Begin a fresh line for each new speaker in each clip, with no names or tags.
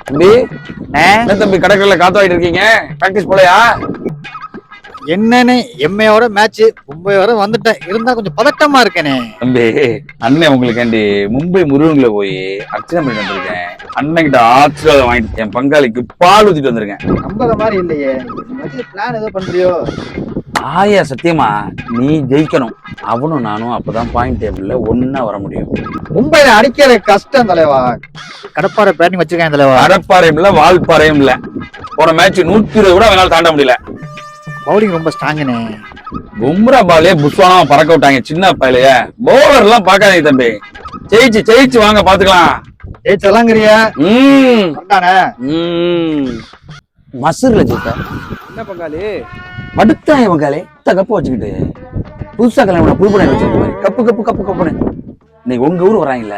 தம்பி என்ன தம்பி கடற்கரையில காத்து வாங்கிட்டு இருக்கீங்க? பிராக்டிஸ் போலையா?
என்னன்னு எம்மையோட மேட்ச் மும்பை வர வந்துட்டேன், இருந்தா கொஞ்சம் பதட்டமா இருக்கேனே.
தம்பி அண்ணன் உங்களுக்காண்டி மும்பை முருகன்ல போய் அர்ச்சனை பண்ணிட்டு வந்திருக்கேன். அண்ணன் கிட்ட ஆசீர்வாதம் வாங்கிட்டு என் பங்காளிக்கு பால் ஊத்திட்டு வந்திருக்கேன்.
நம்புற மாதிரி இல்லையே, பிளான் ஏதோ பண்றியோ?
ஆயா சத்தியமா நீ ஜெயிக்கணும். அவனும் நானும் அப்பதான் பாயிண்ட் டேபிள்ல ஒன்னா வர முடியும்.
மும்பைல அடிக்கிற கஷ்டம் தலைவா. கடப்பாறை பேட்டிங் வச்சிருக்கேன் தலைவா.
கடப்பாறையும் இல்ல வால்பாறையும் இல்ல. போன மேட்ச் 120 கூட அவனால தாண்ட முடியல.
பவுலிங் ரொம்ப ஸ்ட்ராங்கனே.
பும்ரா பாலே புஷ்வானா பறக்க விட்டாங்க சின்ன பையலைய. பவுலர் எல்லாம் பாக்காதீங்க தம்பி. ஜெயிச்சு வாங்க பாத்துக்கலாம்.
ஜெயிச்சலாங்கறியா?
மசூர்ல ஜெயித்த
என்ன பங்காளி
படுத்தாய பங்காளி கப்பு வச்சுக்கிட்டு புதுசா கல்யாணம் புது படம் வச்சிருக்க மாதிரி கப்புன்னு இன்னைக்கு உங்க ஊர் வராங்கல்ல,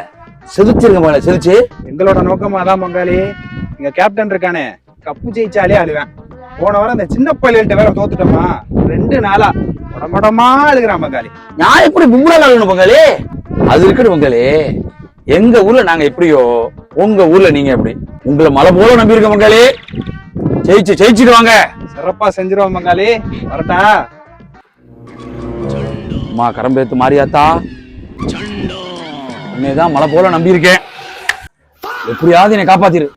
செதுச்சிருக்க போல செதுச்சு.
எங்களோட நோக்கமா தான் பங்காளி. எங்க கேப்டன் இருக்கானே, கப்பு ஜெயிச்சாலே அழுவேன். போன வாரம் அந்த சின்ன பையல்கிட்ட வேற தோத்துட்டோமா, 2 நாளா உடம்படமா அழுகிறான் பங்காளி.
நான் எப்படி பும்ரா கலணும் பங்காளி? அது இருக்கட்டும் பங்காளி, எங்க ஊர்ல நாங்க எப்படியோ உங்க ஊர்ல நீங்க எப்படி. உங்களை மலை போல நம்பி இருக்க பங்காளி. ஜெயிச்சுட்டு வாங்க.
சிறப்பா செஞ்சிருவோம் பங்காளி. வரட்டா?
அம்மா கரம்பேத்து மாரியாத்தா, உன்னைதான் மலை போல நம்பி இருக்கேன். எப்படியாவது என்னை காப்பாத்திரு.